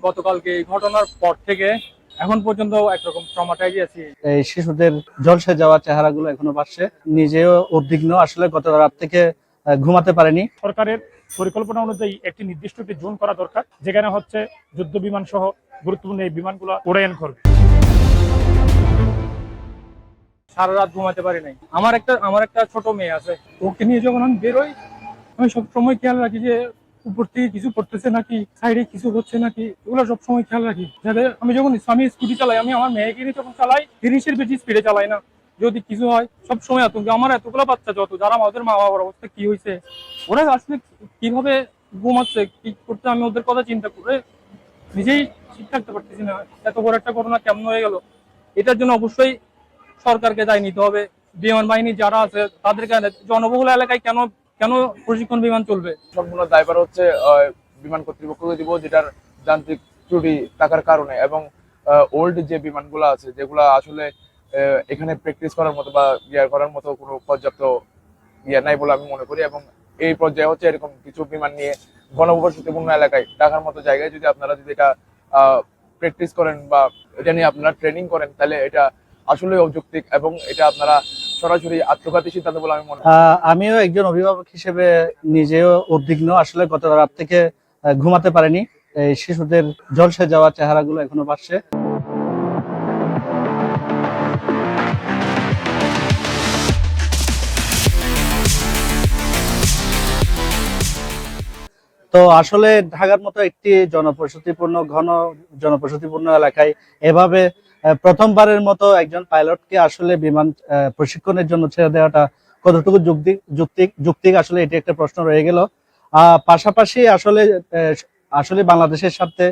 গতকালকে এই ঘটনার পর থেকে এখন পর্যন্ত একরকম ট্রমাটাইজ আছি। এই শিশুদের ঝলসে যাওয়া চেহারাগুলো এখনো ভাসছে। নিজেও উদ্বিগ্ন, আসলে গত রাত থেকে ঘুমাতে পারেনি। সরকারের পরিকল্পনা অনুযায়ী একটি নির্দিষ্ট একটি জোন করা দরকার, যেখানে হচ্ছে যুদ্ধ বিমান সহ গুরুত্বপূর্ণ এই বিমানগুলো উড়ায়ন করবে। সারা রাত ঘুমাতে পারি নাই। আমার একটা ছোট মেয়ে আছে, ওকে নিয়ে যখন আমি বেরোই আমি সবসময় খেয়াল রাখি যে উপর থেকে কিছু পড়তেছে নাকি, সাইডে কিছু হচ্ছে নাকি, ওগুলো সবসময় খেয়াল রাখি। যাতে আমি যখন আমি স্কুটি চালাই, আমি আমার মেয়েকে নিয়ে যখন চালাই 30-এর বেশি স্পিডে চালাই না, যদি কিছু হয় সবসময় আতঙ্ক। আমার এতগুলো বাচ্চা যত যারা আমাদের মা বাবার অবস্থা কি হয়েছে, ওরা আসলে কিভাবে ঘুমাচ্ছে কি করতে, আমি ওদের কথা চিন্তা করে নিজেই ঠিক থাকতে পারতেছি না। এত বড় একটা ঘটনা কেমন হয়ে গেল, এটার জন্য অবশ্যই সরকারকে দায় নিতে হবে। বিমান বাহিনী যারা আছে তাদেরকে, জনবহুল এলাকায় কেন কেন প্রশিক্ষণ বিমান চলবে? সম্পূর্ণ দায়ভার হচ্ছে বিমান কর্তৃপক্ষকে দিব, যেটার যান্ত্রিক ত্রুটি থাকার কারণে, এবং ওল্ড যে বিমানগুলো আছে যেগুলো আসলে এখানে প্র্যাকটিস করার মতো বা করার মতো কোনো পর্যাপ্ত নাই বলে আমি মনে করি। এবং এই পর্যায়ে হচ্ছে এরকম কিছু বিমান নিয়ে ঘনবসতিপূর্ণ এলাকায়, ঢাকার মতো জায়গায় যদি আপনারা এটা প্র্যাকটিস করেন বা এটা নিয়ে আপনারা ট্রেনিং করেন, তাহলে এটা আসলে অযৌক্তিক এবং এটা আপনারা সরাসরি আত্মঘাতী সিদ্ধান্ত বলে আমি মনে করি। আমিও একজন অভিভাবক হিসেবে নিজেও উদ্বিগ্ন, আসলে গত রাত থেকে ঘুমাতে পারেনি। এই শিশুদের ঝলসে যাওয়া চেহারাগুলো এখনো ভাসছে। তো আসলে ঢাকার মতো একটি জনবসতিপূর্ণ এলাকায় এভাবে প্রথমবারের মতো একজন পাইলটকে আসলে বিমান প্রশিক্ষণের জন্য ছেড়ে দেওয়াটা কতটুকু যুক্তিক, আসলে এটি একটা প্রশ্ন রয়ে গেল। পাশাপাশি আসলে বাংলাদেশের সাথে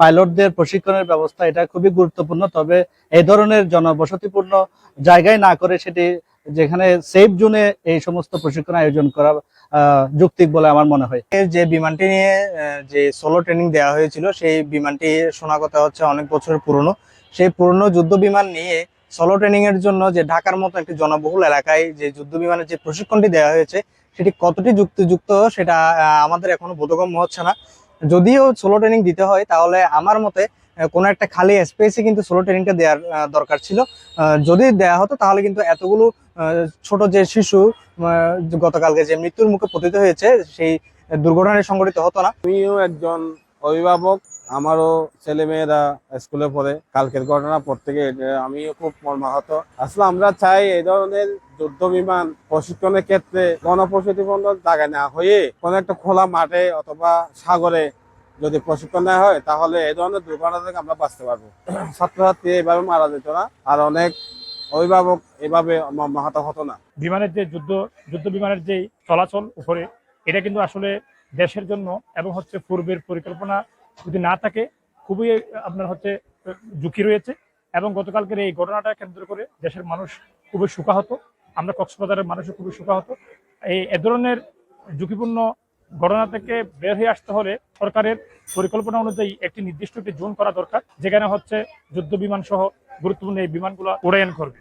পাইলটদের প্রশিক্ষণের ব্যবস্থা এটা খুবই গুরুত্বপূর্ণ। তবে এই ধরনের জনবসতিপূর্ণ জায়গায় না করে সেটি যেখানে সেফ জোনে এই সমস্ত প্রশিক্ষণ আয়োজন করা যৌক্তিক বলে আমার মনে হয়। যে বিমানটি নিয়ে যে সোলো ট্রেনিং দেওয়া হয়েছিল, সেই বিমানটি শোনা কথা হচ্ছে অনেক বছরের পুরনো। সেই পুরনো যুদ্ধ বিমান নিয়ে সোলো ট্রেনিং এর জন্য যে ঢাকার মতো একটি জনবহুল এলাকায় যে যুদ্ধ বিমানের যে প্রশিক্ষণটি দেওয়া হয়েছে, সেটি কতটি যুক্তিযুক্ত সেটা আমাদের এখনো বোধগম্য হচ্ছে না। যদিও সোলো ট্রেনিং দিতে হয়, তাহলে আমার মতে কোনো একটা খালি স্পেসে কিন্তু সোলো ট্রেনিংটা দেওয়ার দরকার ছিল। যদি দেওয়া হতো তাহলে কিন্তু এতগুলো ছোট যে শিশু গতকালকে যে মৃত্যুর মুখে পতিত হয়েছে, সেই দুর্ঘটনায় সংঘটিত হতো না। আমিও একজন অভিভাবক, আমারও ছেলে মেয়েরা স্কুলে পড়ে। কালকের ঘটনার পর থেকে আমিও খুব মর্মাহত। আসলে আমরা চাই এই ধরনের যুদ্ধ বিমান প্রশিক্ষণের ক্ষেত্রে গণপ্রশিক্ষণ জায়গায় না হয়ে কোনো একটা খোলা মাঠে অথবা সাগরে যদি প্রশিক্ষণ নেওয়া হয়, তাহলে এই ধরনের দুর্ঘটনা থেকে আমরা বাঁচতে পারবো। ছাত্রছাত্রী এভাবে মারা যেত না, আর অনেক অভিভাবক এভাবে মর্মাহত হতো না। বিমানের যে যুদ্ধ বিমানের যে চলাচল উপরে, এটা কিন্তু আসলে দেশের জন্য এবং হচ্ছে পূর্বের পরিকল্পনা যদি না থাকে, খুবই আপনার হচ্ছে ঝুঁকি রয়েছে। এবং গতকালকের এই ঘটনাটা কেন্দ্র করে দেশের মানুষ খুবই শোকাহত, আমরা কক্সবাজারের মানুষও খুবই শোকাহত। এ ধরনের ঝুঁকিপূর্ণ ঘটনা থেকে বের হয়ে আসতে হলে সরকারের পরিকল্পনা অনুযায়ী একটি নির্দিষ্ট একটি জোন করা দরকার, যেখানে হচ্ছে যুদ্ধ বিমান সহ গুরুত্বপূর্ণ এই বিমানগুলো উড়ায়ন করবে।